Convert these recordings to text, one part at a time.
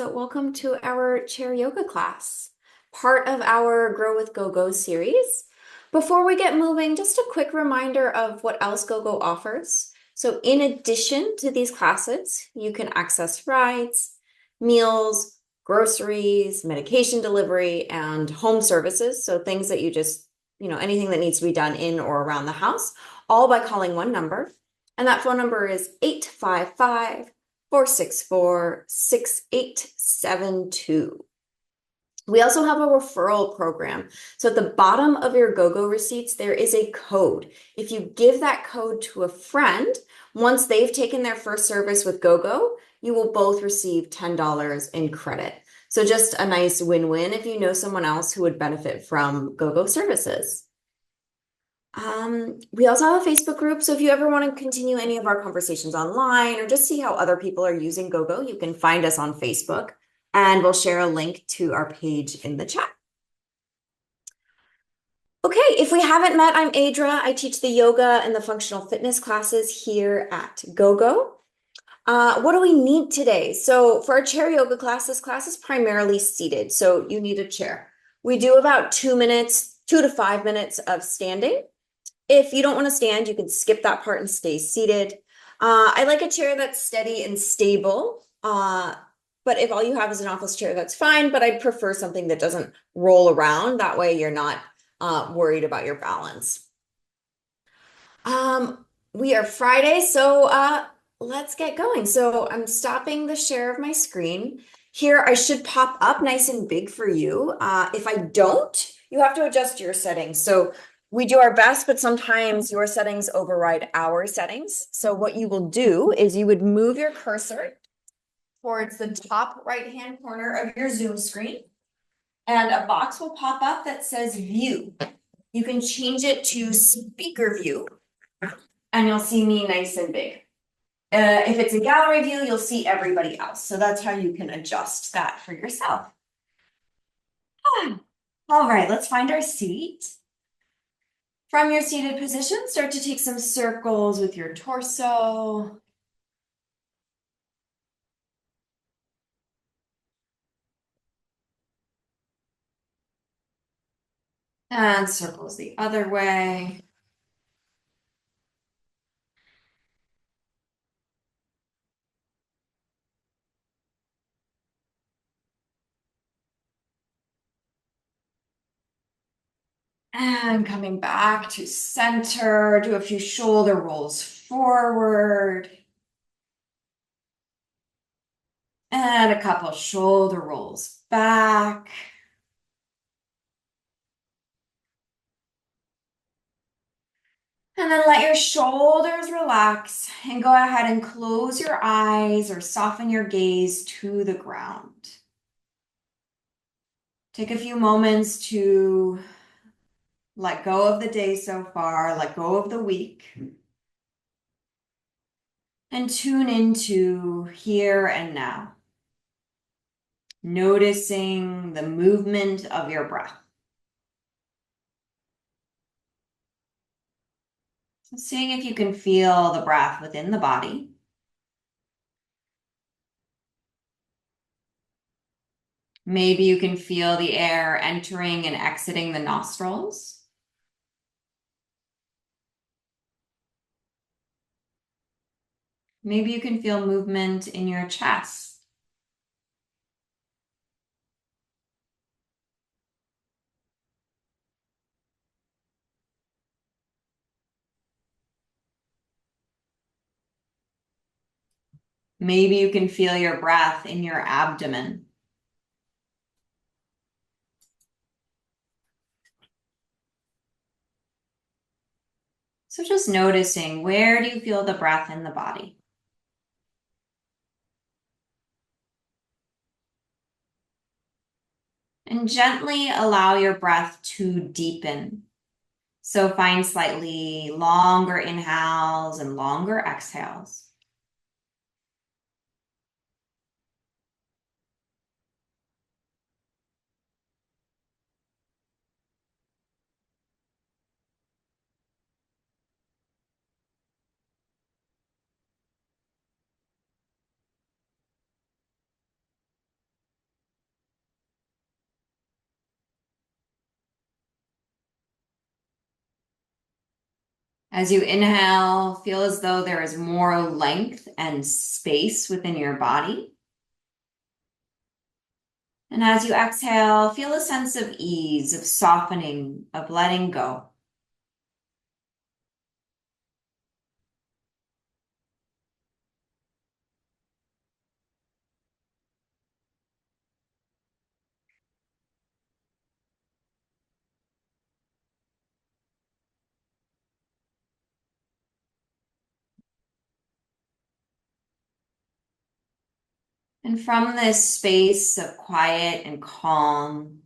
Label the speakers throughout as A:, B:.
A: So welcome to our chair yoga class, part of our Grow with GoGo series. Before we get moving, just a quick reminder of what else GoGo offers. So in addition to these classes, you can access rides, meals, groceries, medication delivery, and home services. So things that you just, anything that needs to be done in or around the house, all by calling one number. And that phone number is 855 464 6872. We also have a referral program. So at the bottom of your GoGo receipts, there is a code. If you give that code to a friend, once they've taken their first service with GoGo, you will both receive $10 in credit. So just a nice win-win if you know someone else who would benefit from GoGo services. We also have a Facebook group, so if you ever want to continue any of our conversations online or just see how other people are using GoGo, you can find us on Facebook, and we'll share a link to our page in the chat. Okay, if we haven't met, I'm Adra. I teach the yoga and the functional fitness classes here at GoGo. What do we need today? So for our chair yoga class, this class is primarily seated, so you need a chair. We do about 2 to 5 minutes of standing. If you don't want to stand, you can skip that part and stay seated. I like a chair that's steady and stable. But if all you have is an office chair, that's fine. But I'd prefer something that doesn't roll around. That way you're not worried about your balance. We are Friday, so let's get going. So I'm stopping the share of my screen. Here, I should pop up nice and big for you. If I don't, you have to adjust your settings. So we do our best, but sometimes your settings override our settings. So what you will do is you would move your cursor towards the top right-hand corner of your Zoom screen, and a box will pop up that says View. You can change it to Speaker View, and you'll see me nice and big. If it's a gallery view, you'll see everybody else. So that's how you can adjust that for yourself. All right, let's find our seat. From your seated position, start to take some circles with your torso. And circles the other way. And coming back to center, do a few shoulder rolls forward. And a couple shoulder rolls back. And then let your shoulders relax and go ahead and close your eyes or soften your gaze to the ground. Take a few moments to let go of the day so far, let go of the week, and tune into here and now, noticing the movement of your breath. So seeing if you can feel the breath within the body. Maybe you can feel the air entering and exiting the nostrils. Maybe you can feel movement in your chest. Maybe you can feel your breath in your abdomen. So just noticing, where do you feel the breath in the body? And gently allow your breath to deepen. So find slightly longer inhales and longer exhales. As you inhale, feel as though there is more length and space within your body. And as you exhale, feel a sense of ease, of softening, of letting go. And from this space of quiet and calm,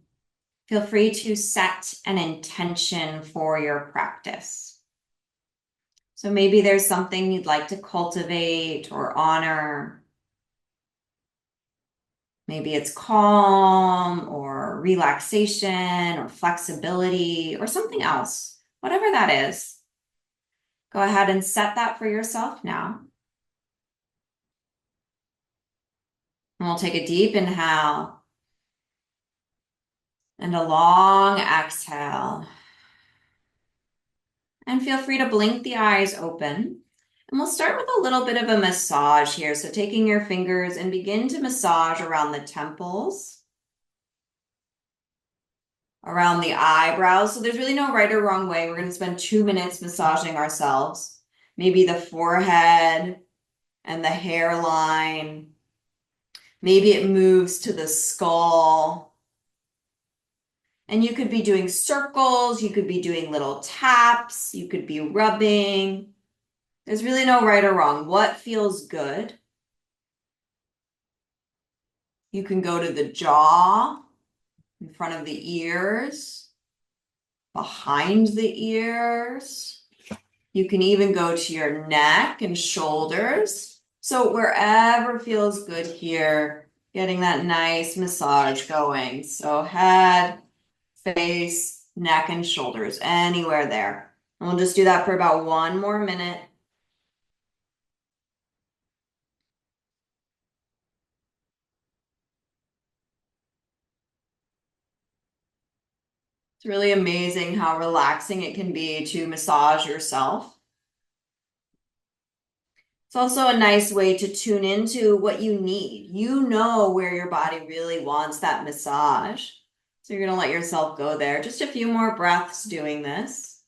A: feel free to set an intention for your practice. So maybe there's something you'd like to cultivate or honor. Maybe it's calm or relaxation or flexibility or something else. Whatever that is, go ahead and set that for yourself now. And we'll take a deep inhale and a long exhale. And feel free to blink the eyes open. And we'll start with a little bit of a massage here. So taking your fingers and begin to massage around the temples, around the eyebrows. So there's really no right or wrong way. We're going to spend 2 minutes massaging ourselves. Maybe the forehead and the hairline. Maybe it moves to the skull. And you could be doing circles. You could be doing little taps. You could be rubbing. There's really no right or wrong. What feels good? You can go to the jaw, in front of the ears, behind the ears. You can even go to your neck and shoulders. So wherever feels good here, getting that nice massage going. So head, face, neck, and shoulders, anywhere there. And we'll just do that for about 1 more minute. It's really amazing how relaxing it can be to massage yourself. It's also a nice way to tune into what you need. You know where your body really wants that massage. So you're going to let yourself go there. Just a few more breaths doing this.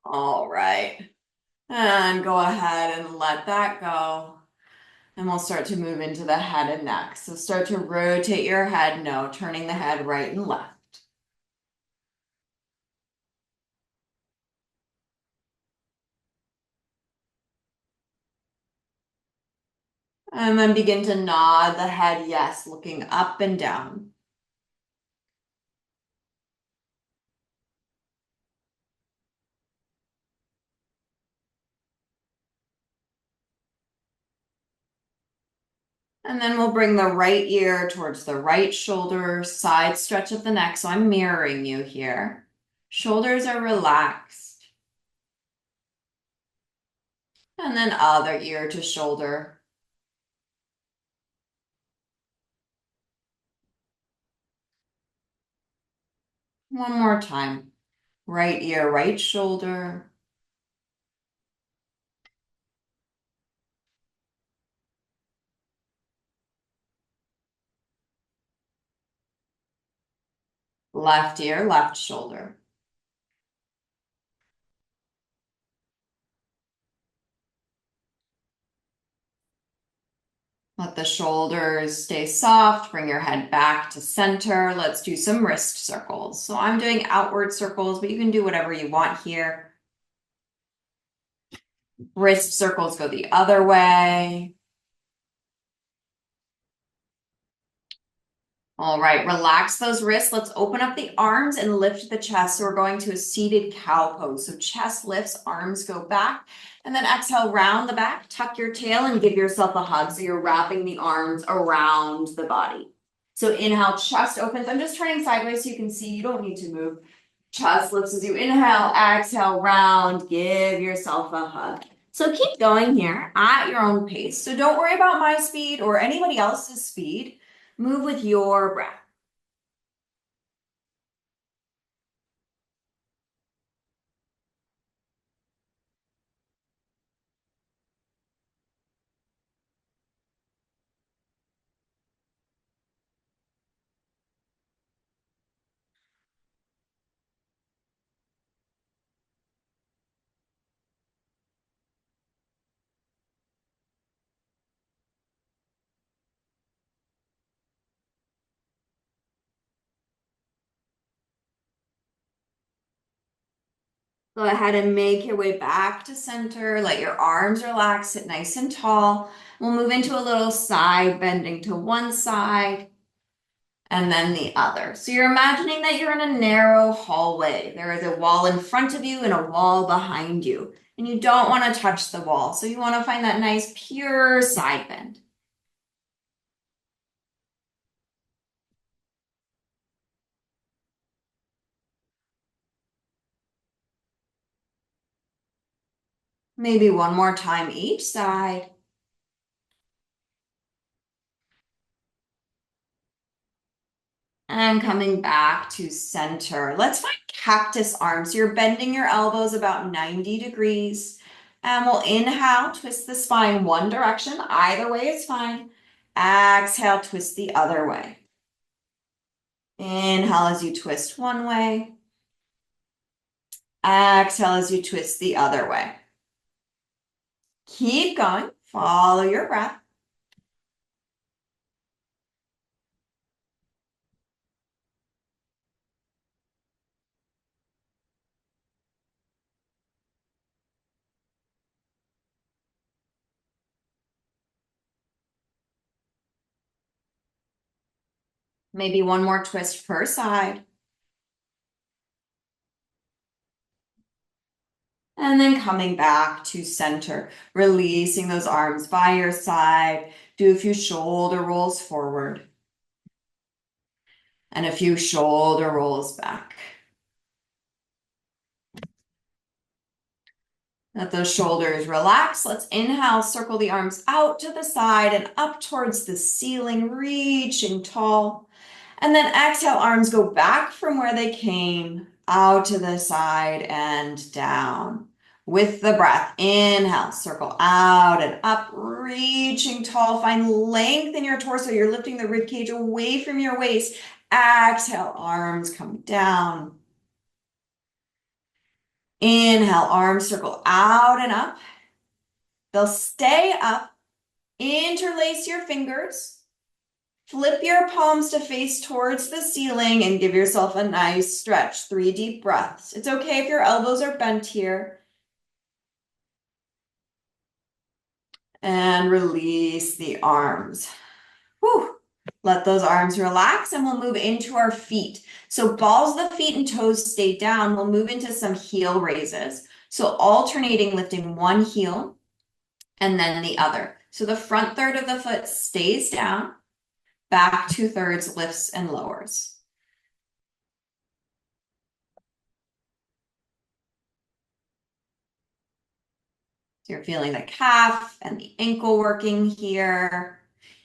A: All right. And go ahead and let that go. And we'll start to move into the head and neck. So start to rotate your head, no, turning the head right and left. And then begin to nod the head, yes, looking up and down. And then we'll bring the right ear towards the right shoulder, side stretch of the neck. So I'm mirroring you here. Shoulders are relaxed. And then other ear to shoulder. One more time. Right ear, right shoulder. Left ear, left shoulder. Let the shoulders stay soft. Bring your head back to center. Let's do some wrist circles. So I'm doing outward circles, but you can do whatever you want here. Wrist circles go the other way. All right, relax those wrists. Let's open up the arms and lift the chest. So we're going to a seated cow pose. So chest lifts, arms go back, and then exhale, round the back, tuck your tail and give yourself a hug. So you're wrapping the arms around the body. So inhale, chest opens. I'm just turning sideways so you can see. You don't need to move. Chest lifts as you inhale, exhale, round, give yourself a hug. So keep going here at your own pace. So don't worry about my speed or anybody else's speed. Move with your breath. Go ahead and make your way back to center. Let your arms relax, sit nice and tall. We'll move into a little side bending to one side and then the other. So you're imagining that you're in a narrow hallway. There is a wall in front of you and a wall behind you. And you don't want to touch the wall. So you want to find that nice pure side bend. Maybe one more time each side. And coming back to center. Let's find cactus arms. You're bending your elbows about 90 degrees. And we'll inhale, twist the spine one direction. Either way is fine. Exhale, twist the other way. Inhale as you twist one way. Exhale as you twist the other way. Keep going. Follow your breath. Maybe one more twist per side. And then coming back to center, releasing those arms by your side. Do a few shoulder rolls forward and a few shoulder rolls back. Let those shoulders relax. Let's inhale, circle the arms out to the side and up towards the ceiling, reaching tall. And then exhale, arms go back from where they came, out to the side and down. With the breath, inhale, circle out and up, reaching tall. Find length in your torso. You're lifting the rib cage away from your waist. Exhale, arms come down. Inhale, arms circle out and up. They'll stay up. Interlace your fingers. Flip your palms to face towards the ceiling and give yourself a nice stretch. 3 deep breaths. It's okay if your elbows are bent here. And release the arms. Whew. Let those arms relax and we'll move into our feet. So balls of the feet and toes stay down. We'll move into some heel raises. So alternating lifting one heel and then the other. So the front third of the foot stays down. Back 2/3 lifts and lowers. So you're feeling the calf and the ankle working here.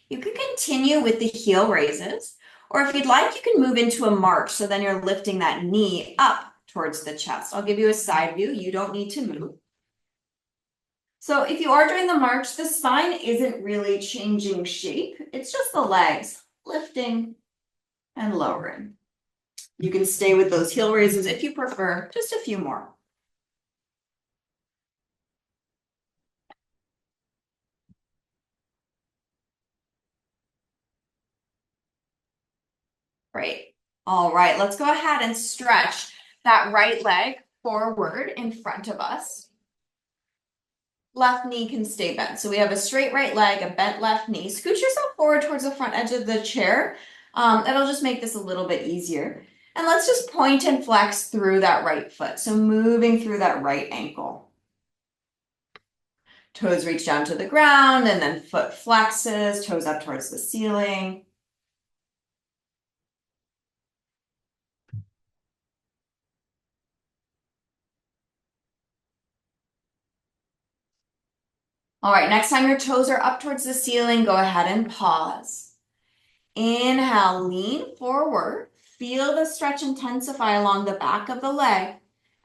A: You can continue with the heel raises, or if you'd like, you can move into a march. So then you're lifting that knee up towards the chest. I'll give you a side view. You don't need to move. So if you are doing the march, the spine isn't really changing shape. It's just the legs lifting and lowering. You can stay with those heel raises if you prefer, just a few more. Great. All right, let's go ahead and stretch that right leg forward in front of us. Left knee can stay bent. So we have a straight right leg, a bent left knee. Scoot yourself forward towards the front edge of the chair. That'll just make this a little bit easier. And let's just point and flex through that right foot. So moving through that right ankle. Toes reach down to the ground and then foot flexes, toes up towards the ceiling. All right, next time your toes are up towards the ceiling, go ahead and pause. Inhale, lean forward. Feel the stretch intensify along the back of the leg.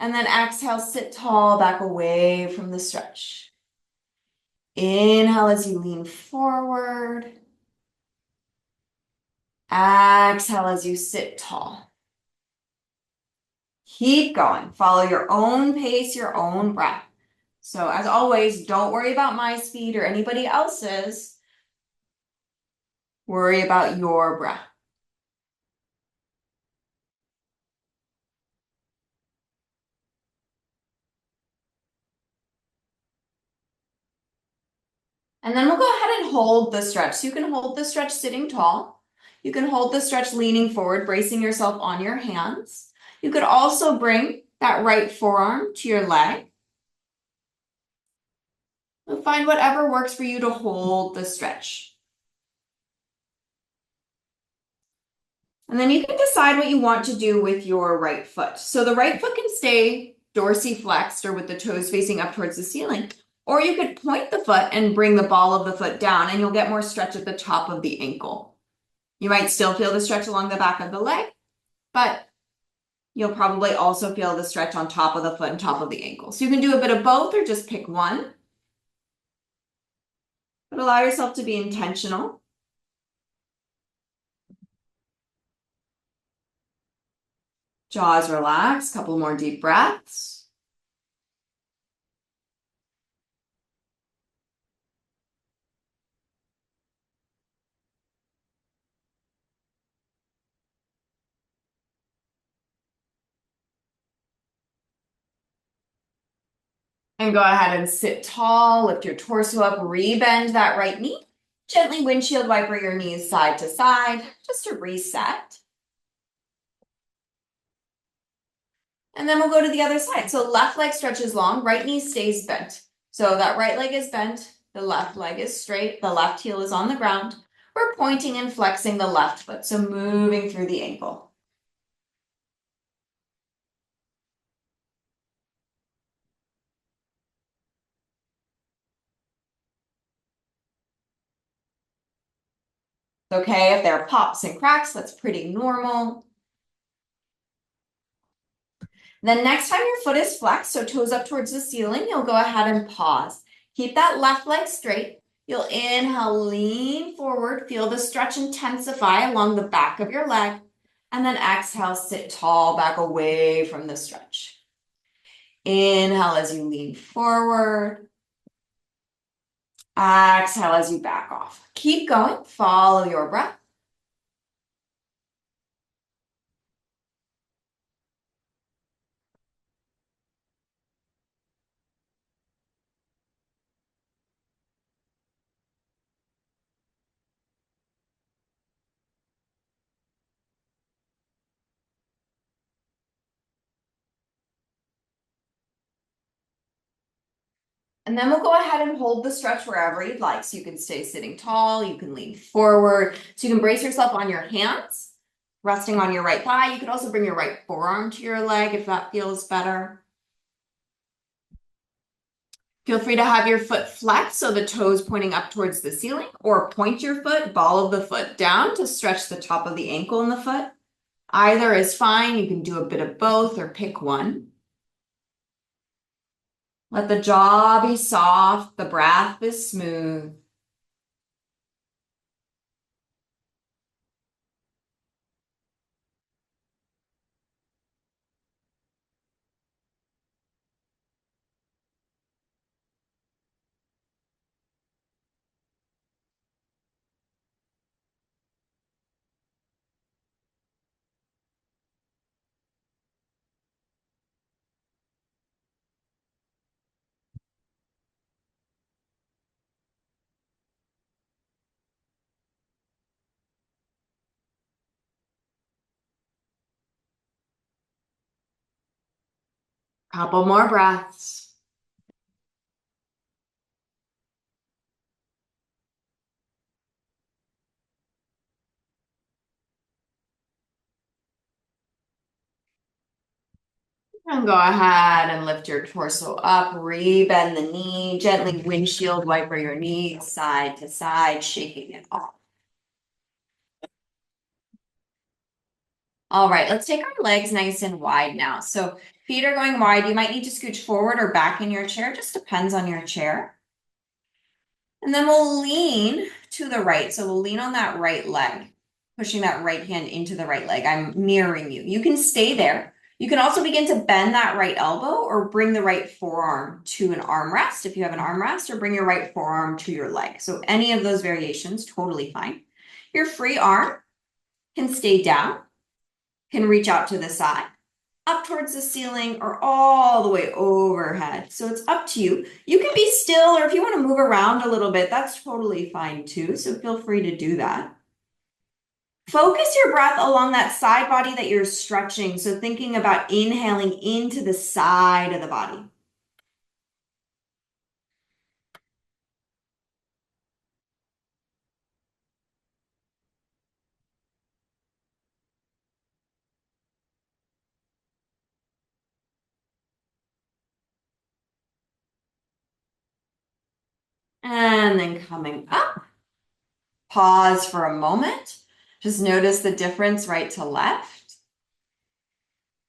A: And then exhale, sit tall, back away from the stretch. Inhale as you lean forward. Exhale as you sit tall. Keep going. Follow your own pace, your own breath. So as always, don't worry about my speed or anybody else's. Worry about your breath. And then we'll go ahead and hold the stretch. So you can hold the stretch sitting tall. You can hold the stretch leaning forward, bracing yourself on your hands. You could also bring that right forearm to your leg. And find whatever works for you to hold the stretch. And then you can decide what you want to do with your right foot. So the right foot can stay dorsiflexed or with the toes facing up towards the ceiling. Or you could point the foot and bring the ball of the foot down and you'll get more stretch at the top of the ankle. You might still feel the stretch along the back of the leg, but you'll probably also feel the stretch on top of the foot and top of the ankle. So you can do a bit of both or just pick one. But allow yourself to be intentional. Jaws relax, couple more deep breaths. And go ahead and sit tall, lift your torso up, rebend that right knee. Gently windshield wiper your knees side to side, just to reset. And then we'll go to the other side. So left leg stretches long, right knee stays bent. So that right leg is bent, the left leg is straight, the left heel is on the ground. We're pointing and flexing the left foot, so moving through the ankle. Okay, if there are pops and cracks, that's pretty normal. Then next time your foot is flexed, so toes up towards the ceiling, you'll go ahead and pause. Keep that left leg straight. You'll inhale, lean forward, feel the stretch intensify along the back of your leg, and then exhale, sit tall, back away from the stretch. Inhale as you lean forward. Exhale as you back off. Keep going, follow your breath. And then we'll go ahead and hold the stretch wherever you'd like. So you can stay sitting tall, you can lean forward. So you can brace yourself on your hands, resting on your right thigh. You could also bring your right forearm to your leg if that feels better. Feel free to have your foot flexed so the toes pointing up towards the ceiling, or point your foot, ball of the foot down to stretch the top of the ankle in the foot. Either is fine. You can do a bit of both or pick one. Let the jaw be soft, the breath is smooth. Couple more breaths. And go ahead and lift your torso up, rebend the knee, gently windshield wiper your knees side to side, shaking it off. All right, let's take our legs nice and wide now. So feet are going wide. You might need to scooch forward or back in your chair, just depends on your chair. And then we'll lean to the right. So we'll lean on that right leg, pushing that right hand into the right leg. I'm mirroring you. You can stay there. You can also begin to bend that right elbow or bring the right forearm to an armrest if you have an armrest, or bring your right forearm to your leg. So any of those variations, totally fine. Your free arm can stay down, can reach out to the side, up towards the ceiling, or all the way overhead. So it's up to you. You can be still, or if you want to move around a little bit, that's totally fine too. So feel free to do that. Focus your breath along that side body that you're stretching. So thinking about inhaling into the side of the body. And then coming up, pause for a moment. Just notice the difference right to left.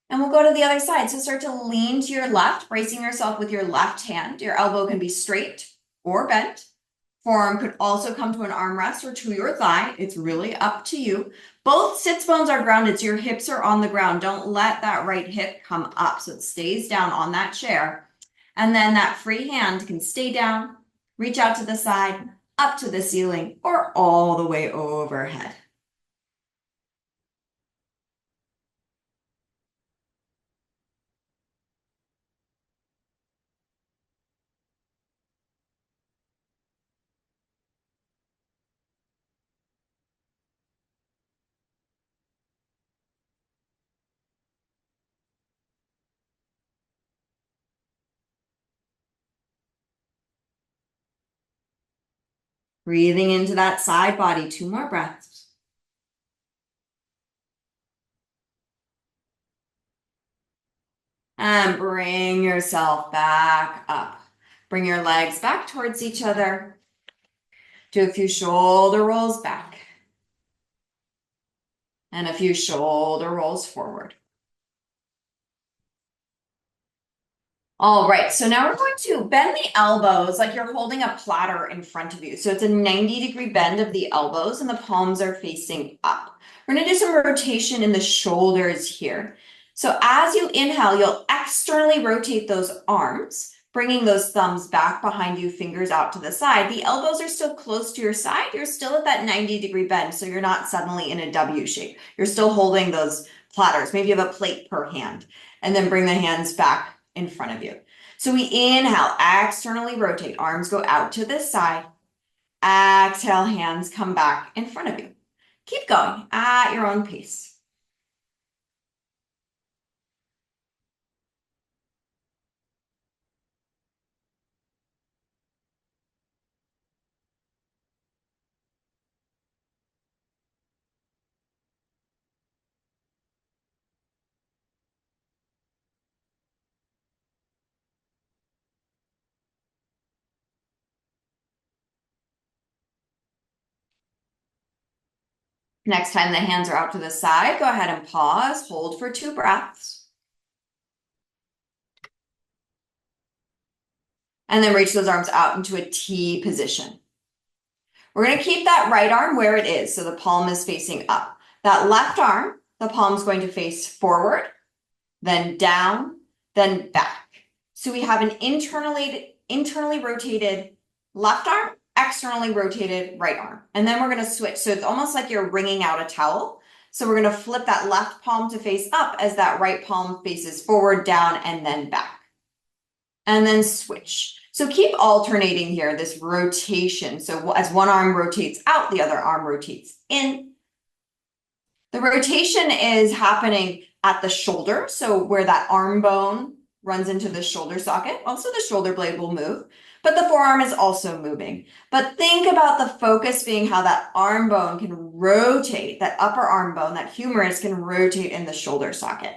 A: And we'll go to the other side. So start to lean to your left, bracing yourself with your left hand. Your elbow can be straight or bent. Forearm could also come to an armrest or to your thigh. It's really up to you. Both sits bones are grounded, so your hips are on the ground. Don't let that right hip come up, so it stays down on that chair. And then that free hand can stay down, reach out to the side, up to the ceiling, or all the way overhead. Breathing into that side body, 2 more breaths. And bring yourself back up. Bring your legs back towards each other. Do a few shoulder rolls back. And a few shoulder rolls forward. All right, so now we're going to bend the elbows like you're holding a platter in front of you. So it's a 90-degree bend of the elbows and the palms are facing up. We're gonna do some rotation in the shoulders here. So as you inhale, you'll externally rotate those arms, bringing those thumbs back behind you, fingers out to the side. The elbows are still close to your side. You're still at that 90-degree bend, so you're not suddenly in a W shape. You're still holding those platters. Maybe you have a plate per hand, and then bring the hands back in front of you. So we inhale, externally rotate, arms go out to the side. Exhale, hands come back in front of you. Keep going at your own pace. Next time the hands are out to the side, go ahead and pause, hold for 2 breaths. And then reach those arms out into a T position. We're going to keep that right arm where it is, so the palm is facing up. That left arm, the palm's going to face forward, then down, then back. So we have an internally rotated left arm, externally rotated right arm. And then we're going to switch. So it's almost like you're wringing out a towel. So we're going to flip that left palm to face up as that right palm faces forward, down, and then back. And then switch. So keep alternating here, this rotation. So as one arm rotates out, the other arm rotates in. The rotation is happening at the shoulder, so where that arm bone runs into the shoulder socket. Also, the shoulder blade will move, but the forearm is also moving. But think about the focus being how that arm bone can rotate, that upper arm bone, that humerus can rotate in the shoulder socket.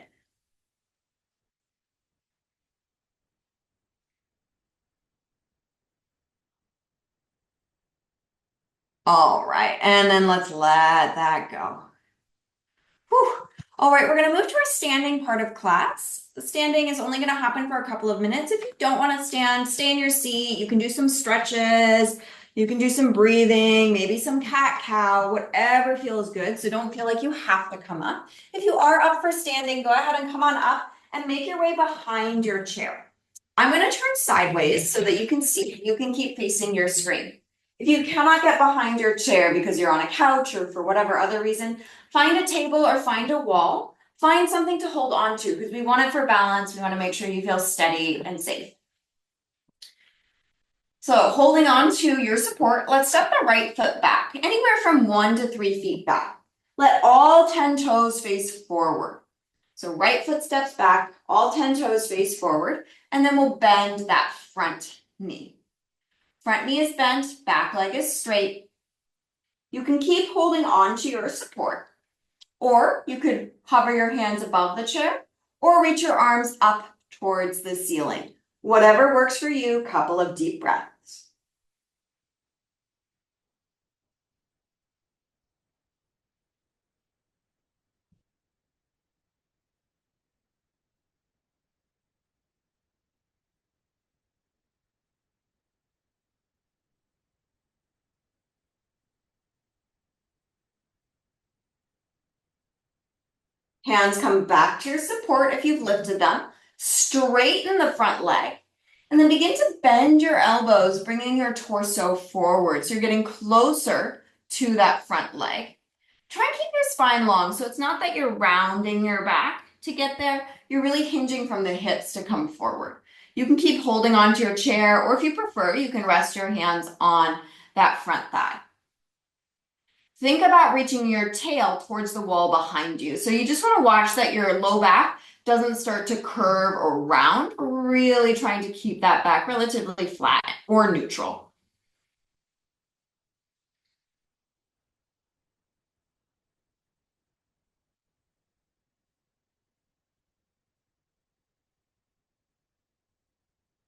A: All right, and then let's let that go. Whew. All right, we're gonna move to our standing part of class. The standing is only gonna happen for a couple of minutes. If you don't wanna stand, stay in your seat. You can do some stretches. You can do some breathing, maybe some cat-cow, whatever feels good. So don't feel like you have to come up. If you are up for standing, go ahead and come on up and make your way behind your chair. I'm gonna turn sideways so that you can see, you can keep facing your screen. If you cannot get behind your chair because you're on a couch or for whatever other reason, find a table or find a wall. Find something to hold on to because we want it for balance. We want to make sure you feel steady and safe. So holding on to your support, let's step the right foot back, anywhere from 1 to 3 feet back. Let all 10 toes face forward. So right foot steps back, all 10 toes face forward, and then we'll bend that front knee. Front knee is bent, back leg is straight. You can keep holding on to your support, or you could hover your hands above the chair or reach your arms up towards the ceiling. Whatever works for you, couple of deep breaths. Hands come back to your support if you've lifted them. Straighten the front leg. And then begin to bend your elbows, bringing your torso forward. So you're getting closer to that front leg. Try and keep your spine long. So it's not that you're rounding your back to get there. You're really hinging from the hips to come forward. You can keep holding onto your chair, or if you prefer, you can rest your hands on that front thigh. Think about reaching your tail towards the wall behind you. So you just want to watch that your low back doesn't start to curve or round, really trying to keep that back relatively flat or neutral.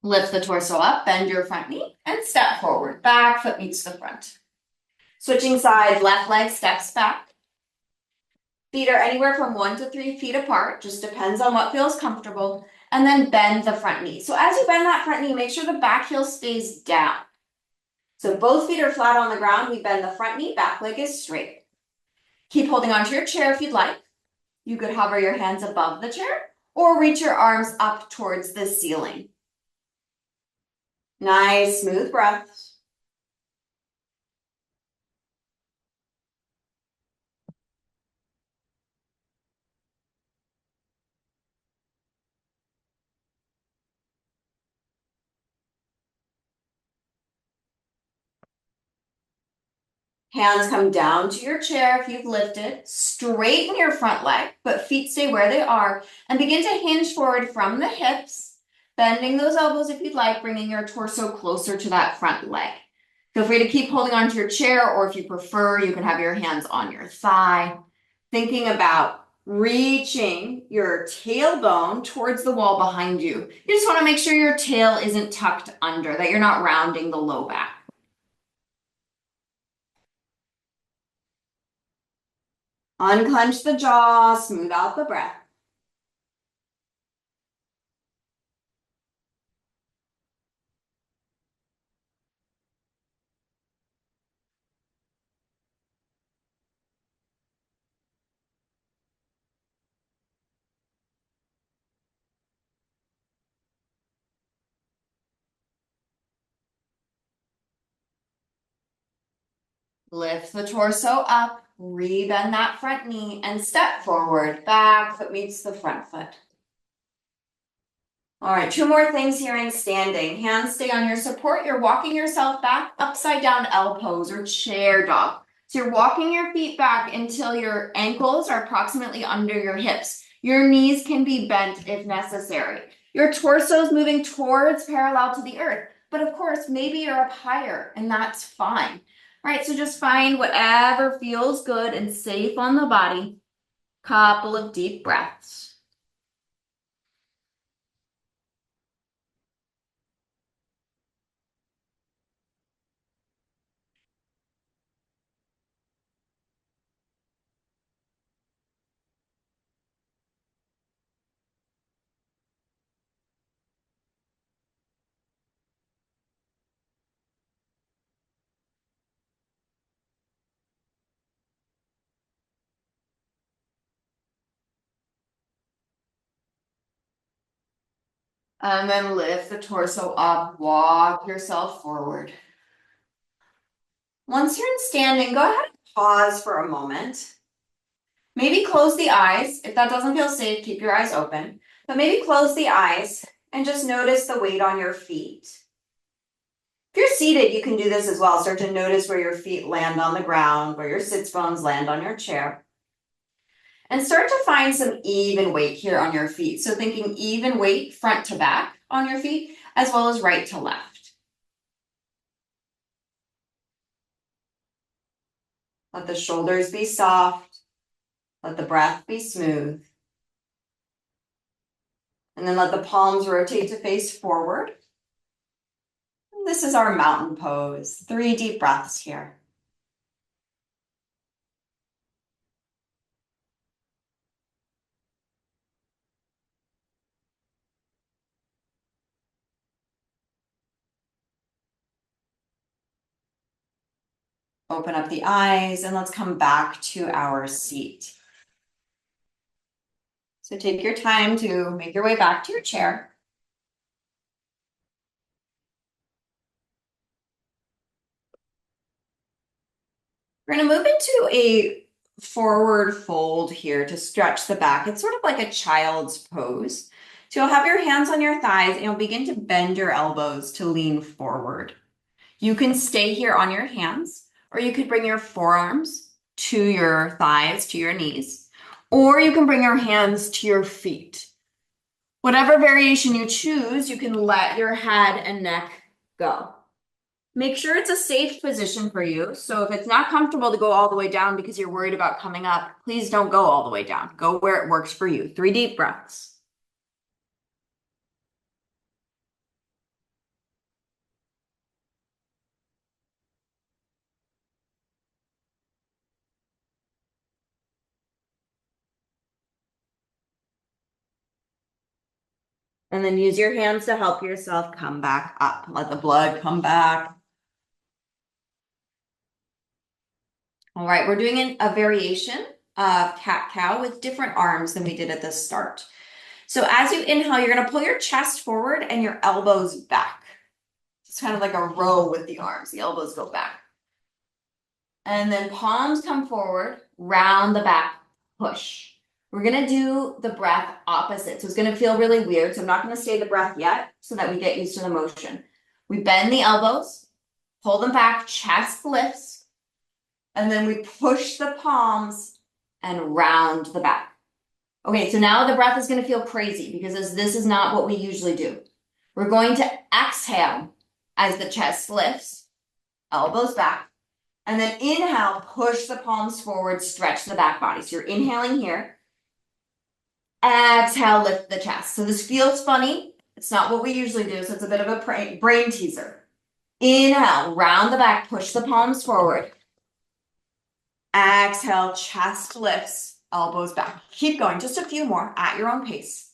A: Lift the torso up, bend your front knee, and step forward. Back foot meets the front. Switching sides, left leg steps back. Feet are anywhere from 1 to 3 feet apart, just depends on what feels comfortable. And then bend the front knee. So as you bend that front knee, make sure the back heel stays down. So both feet are flat on the ground. We bend the front knee, back leg is straight. Keep holding onto your chair if you'd like. You could hover your hands above the chair or reach your arms up towards the ceiling. Nice, smooth breaths. Hands come down to your chair if you've lifted. Straighten your front leg, but feet stay where they are. And begin to hinge forward from the hips, bending those elbows if you'd like, bringing your torso closer to that front leg. Feel free to keep holding onto your chair, or if you prefer, you can have your hands on your thigh. Thinking about reaching your tailbone towards the wall behind you. You just want to make sure your tail isn't tucked under, that you're not rounding the low back. Unclench the jaw, smooth out the breath. Lift the torso up, rebend that front knee, and step forward. Back foot meets the front foot. All right, 2 more things here in standing. Hands stay on your support. You're walking yourself back, upside down L pose or chair dog. So you're walking your feet back until your ankles are approximately under your hips. Your knees can be bent if necessary. Your torso is moving towards parallel to the earth. But of course, maybe you're up higher, and that's fine. All right, so just find whatever feels good and safe on the body. Couple of deep breaths. And then lift the torso up, walk yourself forward. Once you're in standing, go ahead and pause for a moment. Maybe close the eyes. If that doesn't feel safe, keep your eyes open. But maybe close the eyes and just notice the weight on your feet. If you're seated, you can do this as well. Start to notice where your feet land on the ground, where your sits bones land on your chair. And start to find some even weight here on your feet. So thinking even weight front to back on your feet, as well as right to left. Let the shoulders be soft. Let the breath be smooth. And then let the palms rotate to face forward. And this is our mountain pose. 3 deep breaths here. Open up the eyes and let's come back to our seat. So take your time to make your way back to your chair. We're going to move into a forward fold here to stretch the back. It's sort of like a child's pose. So you'll have your hands on your thighs and you'll begin to bend your elbows to lean forward. You can stay here on your hands, or you could bring your forearms to your thighs, to your knees, or you can bring your hands to your feet. Whatever variation you choose, you can let your head and neck go. Make sure it's a safe position for you. So if it's not comfortable to go all the way down because you're worried about coming up, please don't go all the way down. Go where it works for you. 3 deep breaths. And then use your hands to help yourself come back up. Let the blood come back. All right, we're doing a variation of cat-cow with different arms than we did at the start. So as you inhale, you're going to pull your chest forward and your elbows back. It's kind of like a row with the arms. The elbows go back. And then palms come forward, round the back, push. We're going to do the breath opposite. So it's going to feel really weird. So I'm not going to say the breath yet so that we get used to the motion. We bend the elbows, pull them back, chest lifts, and then we push the palms and round the back. Okay, so now the breath is going to feel crazy because this is not what we usually do. We're going to exhale as the chest lifts, elbows back, and then inhale, push the palms forward, stretch the back body. So you're inhaling here. Exhale, lift the chest. So this feels funny. It's not what we usually do, so it's a bit of a brain teaser. Inhale, round the back, push the palms forward. Exhale, chest lifts, elbows back. Keep going, just a few more at your own pace.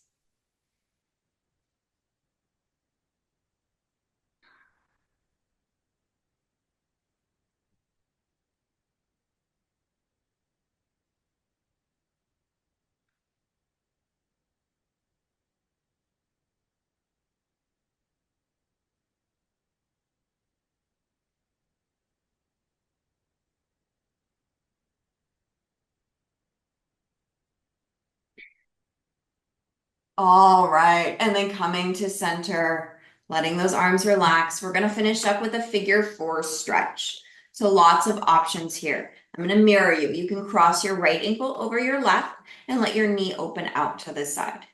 A: All right, and then coming to center, letting those arms relax. We're gonna finish up with a figure 4 stretch. So lots of options here. I'm gonna mirror you. You can cross your right ankle over your left and let your knee open out to the side.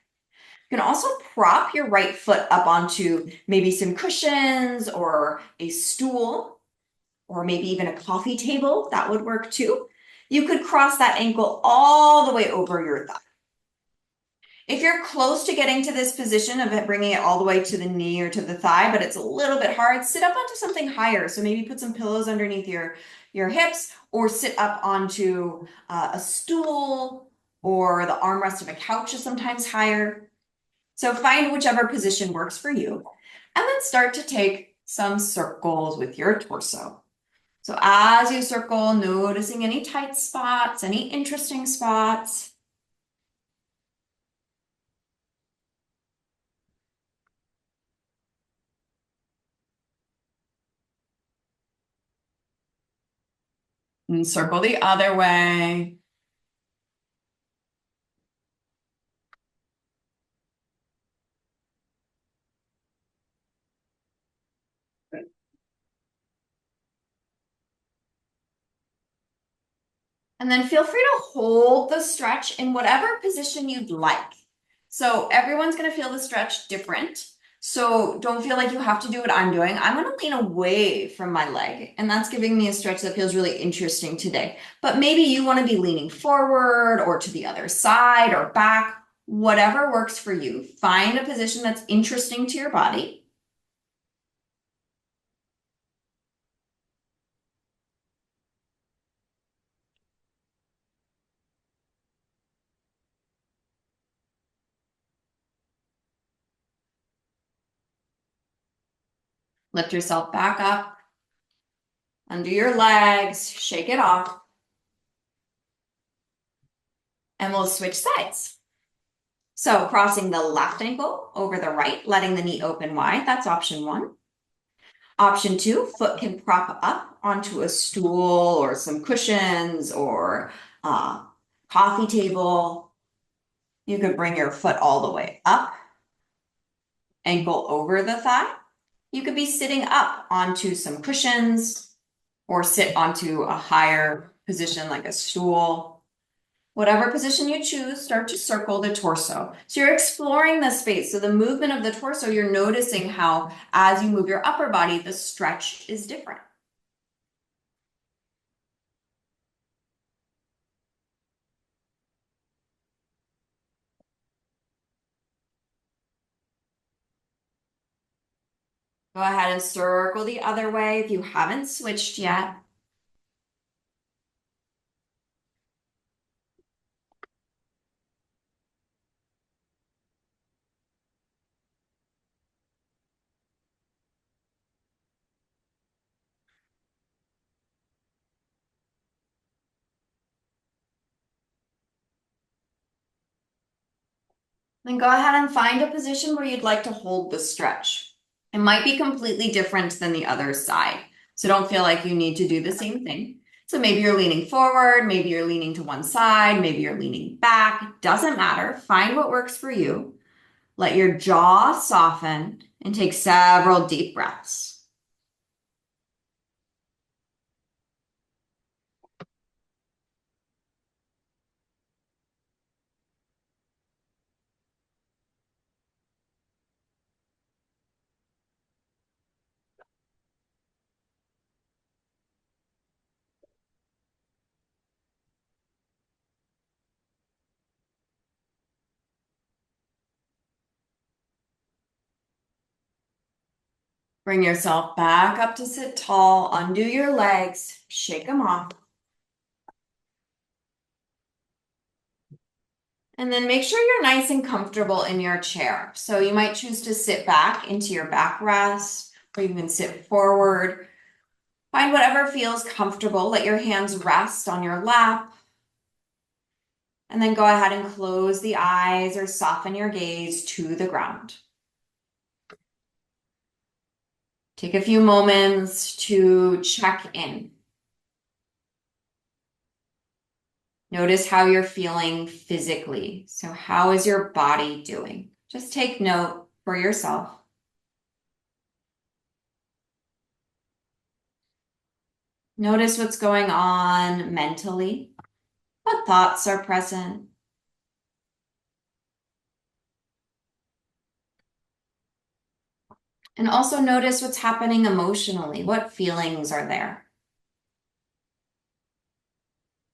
A: You can also prop your right foot up onto maybe some cushions or a stool, or maybe even a coffee table. That would work too. You could cross that ankle all the way over your thigh. If you're close to getting to this position of it, bringing it all the way to the knee or to the thigh, but it's a little bit hard, sit up onto something higher. So maybe put some pillows underneath your hips, or sit up onto a stool, or the armrest of a couch is sometimes higher. So find whichever position works for you, and then start to take some circles with your torso. So as you circle, noticing any tight spots, any interesting spots. And circle the other way. And then feel free to hold the stretch in whatever position you'd like. So everyone's going to feel the stretch different. So don't feel like you have to do what I'm doing. I'm going to lean away from my leg, and that's giving me a stretch that feels really interesting today. But maybe you want to be leaning forward or to the other side or back, whatever works for you. Find a position that's interesting to your body. Lift yourself back up under your legs, shake it off, and we'll switch sides. So crossing the left ankle over the right, letting the knee open wide. That's option one. Option two, foot can prop up onto a stool or some cushions or a coffee table. You could bring your foot all the way up, ankle over the thigh. You could be sitting up onto some cushions or sit onto a higher position like a stool. Whatever position you choose, start to circle the torso. So you're exploring the space. So the movement of the torso, you're noticing how as you move your upper body, the stretch is different. Go ahead and circle the other way if you haven't switched yet. Then go ahead and find a position where you'd like to hold the stretch. It might be completely different than the other side. So don't feel like you need to do the same thing. So maybe you're leaning forward, maybe you're leaning to one side, maybe you're leaning back. Doesn't matter. Find what works for you. Let your jaw soften and take several deep breaths. Bring yourself back up to sit tall, undo your legs, shake them off. And then make sure you're nice and comfortable in your chair. So you might choose to sit back into your backrest, or you can sit forward. Find whatever feels comfortable. Let your hands rest on your lap. And then go ahead and close the eyes or soften your gaze to the ground. Take a few moments to check in. Notice how you're feeling physically. So how is your body doing? Just take note for yourself. Notice what's going on mentally. What thoughts are present? And also notice what's happening emotionally. What feelings are there?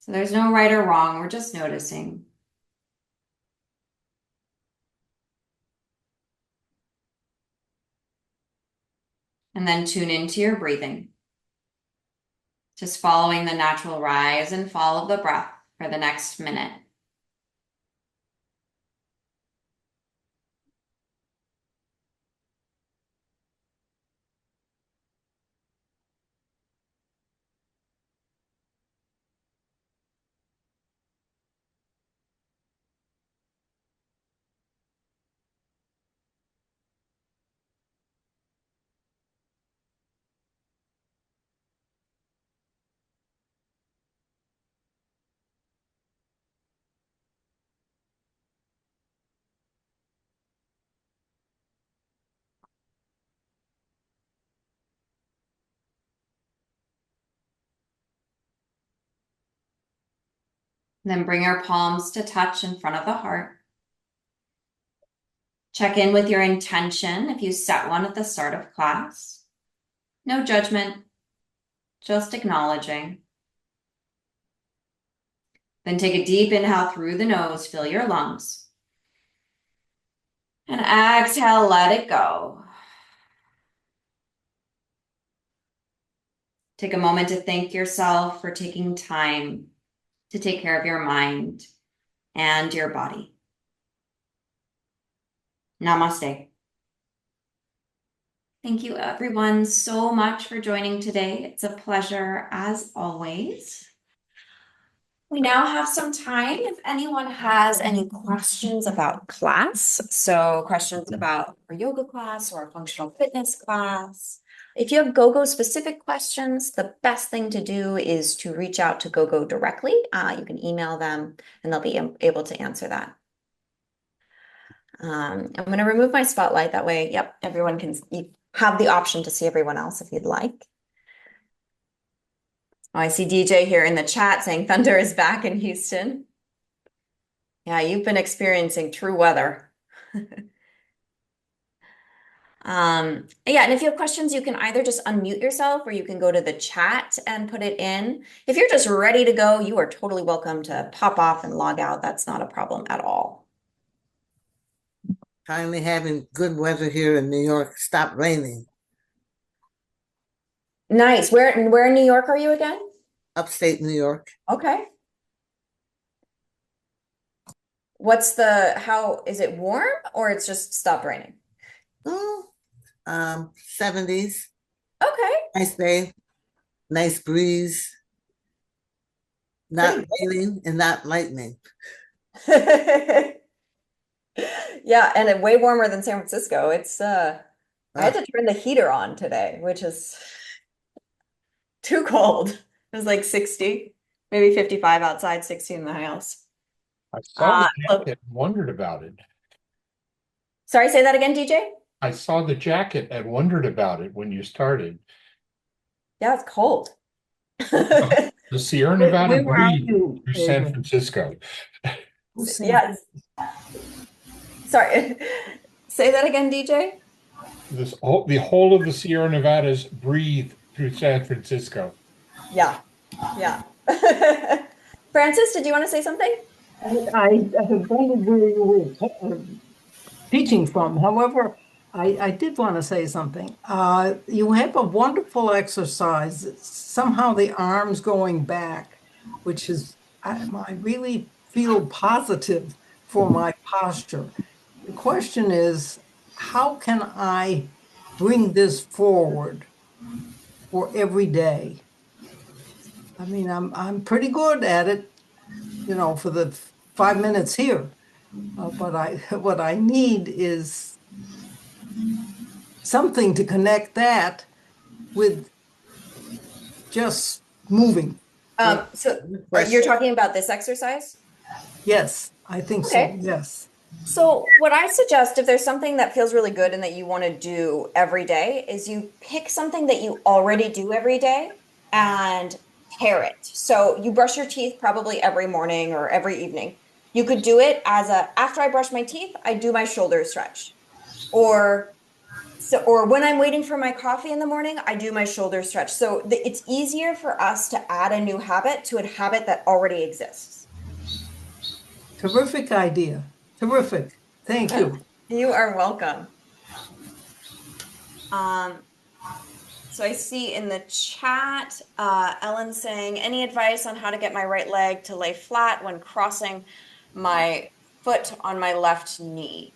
A: So there's no right or wrong. We're just noticing. And then tune into your breathing. Just following the natural rise and fall of the breath for the next minute. Then bring your palms to touch in front of the heart. Check in with your intention if you set one at the start of class. No judgment, just acknowledging. Then take a deep inhale through the nose, fill your lungs. And exhale, let it go. Take a moment to thank yourself for taking time to take care of your mind and your body. Namaste. Thank you everyone so much for joining today. It's a pleasure as always. We now have some time if anyone has any questions about class. So questions about our yoga class or a functional fitness class. If you have GoGo specific questions, the best thing to do is to reach out to GoGo directly. You can email them and they'll be able to answer that. I'm going to remove my spotlight. That way, yep, everyone can have the option to see everyone else if you'd like. Oh, I see DJ here in the chat saying thunder is back in Houston. Yeah, you've been experiencing true weather. Yeah, and if you have questions, you can either just unmute yourself or you can go to the chat and put it in. If you're just ready to go, you are totally welcome to pop off and log out. That's not a problem at all.
B: Finally having good weather here in New York. Stopped raining.
A: Nice. Where in New York are you again?
B: Upstate New York.
A: Okay. How is it warm or it's just stopped raining?
B: 70s.
A: Okay.
B: Nice day. Nice breeze. Not raining and not lightning.
A: Yeah, and way warmer than San Francisco. It's I had to turn the heater on today, which is too cold. It was like 60, maybe 55 outside, 60 in the house.
C: I saw the jacket and wondered about it.
A: Sorry, say that again, DJ?
C: I saw the jacket and wondered about it when you started.
A: Yeah, it's cold.
C: The Sierra Nevada
D: Where are
C: breeze
D: you,
C: through San
D: Adrian?
C: Francisco.
A: Yes. Sorry. Say that again, DJ?
C: The whole of the Sierra Nevadas breathe through San Francisco.
A: Yeah. Yeah. Francis, did you want to say something?
D: I wondered where you were teaching from. However, I did want to say something. You have a wonderful exercise, somehow the arms going back, which is, I really feel positive for my posture. The question is, how can I bring this forward for every day? I mean, I'm pretty good at it, for the 5 minutes here. But what I need is something to connect that with just moving.
A: So you're talking about this exercise?
D: Yes, I think
A: Okay.
D: so. Yes.
A: So what I suggest, if there's something that feels really good and that you want to do every day, is you pick something that you already do every day and pair it. So you brush your teeth probably every morning or every evening. You could do it after I brush my teeth, I do my shoulder stretch. Or when I'm waiting for my coffee in the morning, I do my shoulder stretch. So it's easier for us to add a new habit to a habit that already exists.
D: Terrific idea. Terrific. Thank you.
A: You are welcome. So I see in the chat, Ellen saying, any advice on how to get my right leg to lay flat when crossing my foot on my left knee?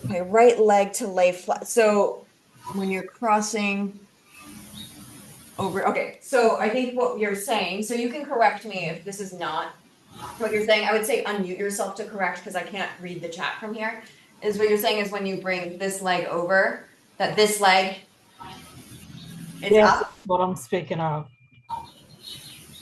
A: My right leg to lay flat. So when you're crossing over, okay. So I think what you're saying, so you can correct me if this is not what you're saying. I would say unmute yourself to correct because I can't read the chat from here. Is what you're saying is when you bring this leg over, that this leg is
E: Yes,
A: up?
E: that's what I'm speaking of.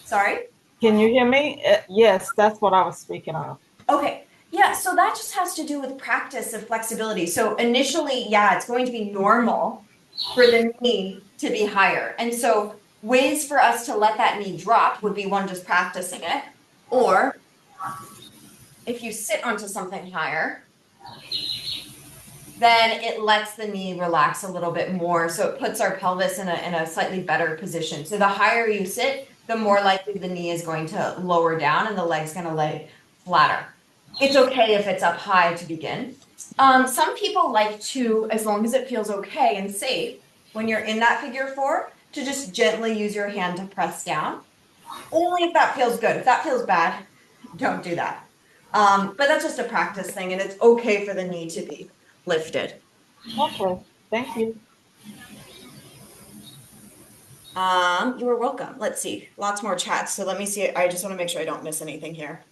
A: Sorry?
E: Can you hear me? Yes, that's what I was speaking of.
A: Okay. Yeah, so that just has to do with practice of flexibility. So initially, yeah, it's going to be normal for the knee to be higher. And so ways for us to let that knee drop would be one, just practicing it. Or if you sit onto something higher, then it lets the knee relax a little bit more. So it puts our pelvis in a slightly better position. So the higher you sit, the more likely the knee is going to lower down and the leg's going to lay flatter. It's okay if it's up high to begin. Some people like to, as long as it feels okay and safe, when you're in that figure 4, to just gently use your hand to press down. Only if that feels good. If that feels bad, don't do that. But that's just a practice thing, and it's okay for the knee to be lifted.
E: Okay, thank you.
A: You are welcome. Let's see, lots more chats. So let me see. I just want to make sure I don't miss anything here.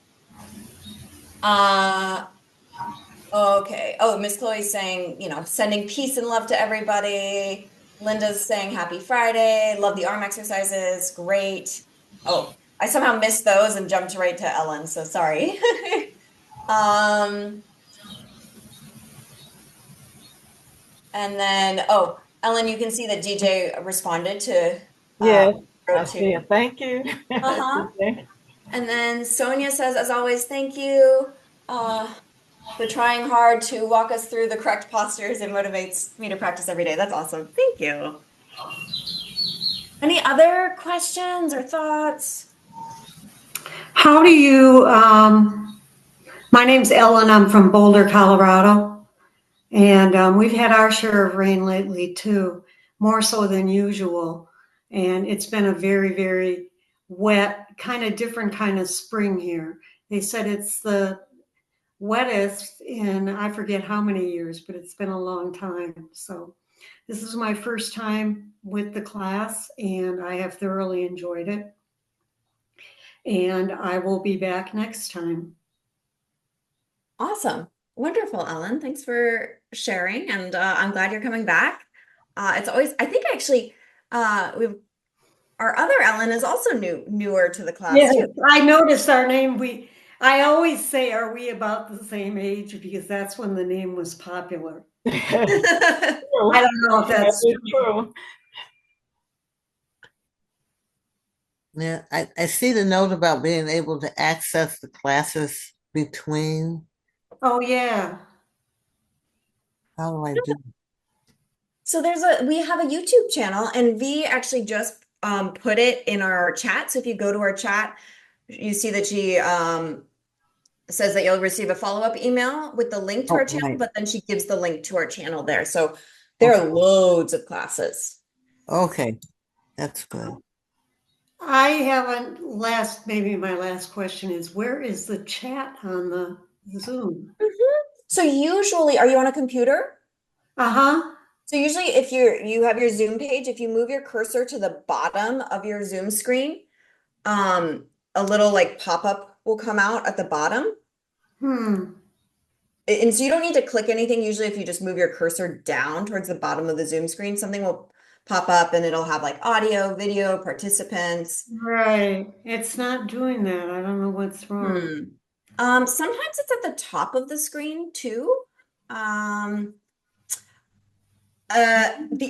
A: Okay. Oh, Miss Chloe's saying, sending peace and love to everybody. Linda's saying happy Friday. Love the arm exercises. Great. Oh, I somehow missed those and jumped right to Ellen. So sorry. And then, Ellen, you can see that DJ responded to.
E: Yes, I
A: wrote
E: see it. Thank you.
A: Uh-huh. And then Sonia says, as always, thank you for trying hard to walk us through the correct postures. It motivates me to practice every day. That's awesome. Thank you. Any other questions or thoughts?
F: How do you, my name's Ellen, I'm from Boulder, Colorado, and we've had our share of rain lately too, more so than usual. And it's been a very, very wet, kind of different kind of spring here. They said it's the wettest in I forget how many years, but it's been a long time. So this is my first time with the class, and I have thoroughly enjoyed it. And I will be back next time.
A: Awesome. Wonderful, Ellen. Thanks for sharing. And I'm glad you're coming back. It's always, I think actually, our other Ellen is also newer to the class
F: Yes,
A: too.
F: I noticed our name. I always say, are we about the same age? Because that's when the name was popular. I don't know if that's
E: true.
B: Yeah, I see the note about being able to access the classes between.
F: Oh, yeah.
B: How do I do?
A: So we have a YouTube channel, and V actually just put it in our chat. So if you go to our chat, you see that she says that you'll receive a follow-up email with the link to our channel,
B: right.
A: but then she gives the link to our channel there. So there are loads of classes.
B: Okay, that's good.
F: I haven't maybe my last question is, where is the chat on the Zoom?
A: So usually, are you on a computer?
F: Uh-huh.
A: So usually if you have your Zoom page, if you move your cursor to the bottom of your Zoom screen, a little like pop-up will come out at the bottom. And so you don't need to click anything. Usually if you just move your cursor down towards the bottom of the Zoom screen, something will pop up and it'll have like audio, video, participants.
F: Right. It's not doing that. I don't know what's wrong.
A: Sometimes it's at the top of the screen too. The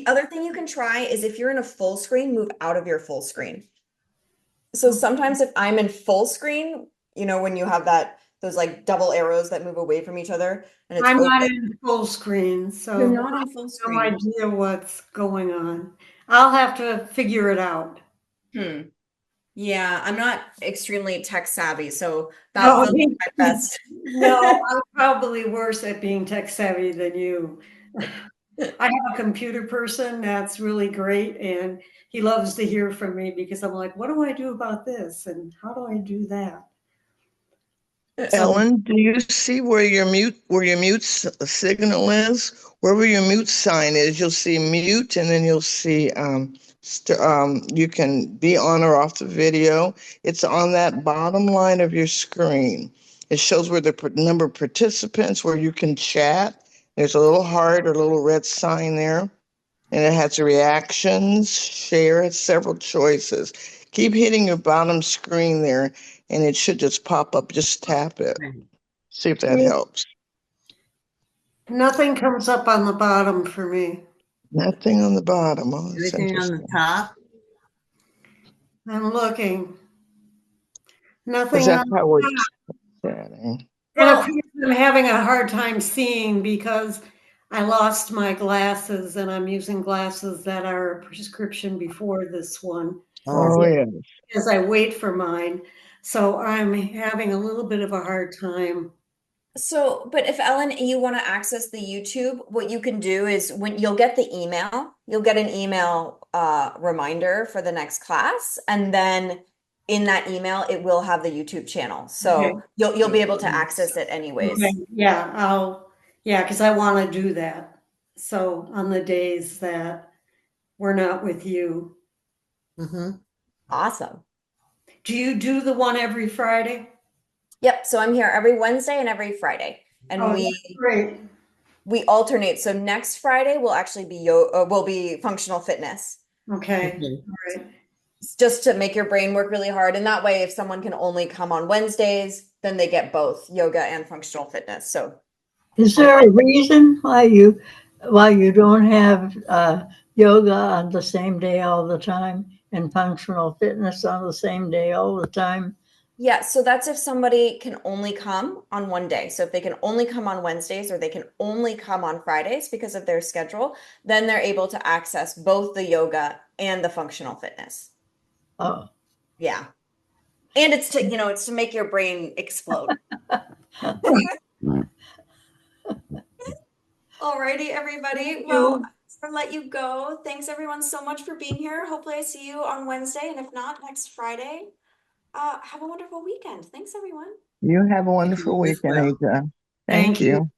A: other thing you can try is if you're in a full screen, move out of your full screen. So sometimes if I'm in full screen, when you have those like double arrows that move away from each other, and it's
F: I'm
A: open.
F: not in full screen, so
A: You're not in full
F: I
A: screen.
F: have no idea what's going on. I'll have to figure it out.
A: Yeah, I'm not extremely tech savvy, so that's my best.
F: No, I'm probably worse at being tech savvy than you. I have a computer person that's really great, and he loves to hear from me because I'm like, what do I do about this? And how do I do that?
G: Ellen, do you see where your mute signal is? Wherever your mute sign is, you'll see mute, and then you'll see you can be on or off the video. It's on that bottom line of your screen. It shows where the number of participants, where you can chat. There's a little heart or a little red sign there, and it has reactions, share. It's several choices. Keep hitting your bottom screen there, and it should just pop up. Just tap it. See if that helps.
F: Nothing comes up on the bottom for me.
G: Nothing on the bottom. Oh,
B: Everything on the top.
F: I'm looking. Nothing.
G: that's how we're chatting.
F: And
A: Well-
F: of course, I'm having a hard time seeing because I lost my glasses and I'm using glasses that are a prescription before this one
G: Oh, yeah.
F: as I wait for mine. So I'm having a little bit of a hard time.
A: So, but if Ellen, you want to access the YouTube, what you can do is when you'll get the email, you'll get an email reminder for the next class, and then in that email it will have the YouTube channel. So
F: Okay.
A: you'll be able to access it anyways.
F: Okay, yeah, because I want to do that. So on the days that we're not with you,
B: Mm-hmm.
A: Awesome.
F: do you do the one every Friday?
A: Yep. So I'm here every Wednesday and every Friday, and
F: Oh, that's great.
A: we alternate. So next Friday will actually be will be functional fitness.
F: Okay,
B: Okay.
F: all right.
A: Just to make your brain work really hard. And that way, if someone can only come on Wednesdays, then they get both yoga and functional fitness. So
H: Is there a reason why you don't have yoga on the same day all the time and functional fitness on the same day all the time?
A: yeah, so that's if somebody can only come on one day. So if they can only come on Wednesdays or they can only come on Fridays because of their schedule, then they're able to access both the yoga and the functional fitness.
H: Oh,
A: Yeah. And it's to, it's to make your brain explode. Alrighty, everybody. Well, I'll let you go. Thanks everyone so much for being here. Hopefully I see you on Wednesday, and if not, next Friday. Have a wonderful weekend. Thanks, everyone.
G: You have a wonderful
B: you as
G: weekend,
B: well.
G: Aja.
F: Thank
G: Thank
F: you.
G: you.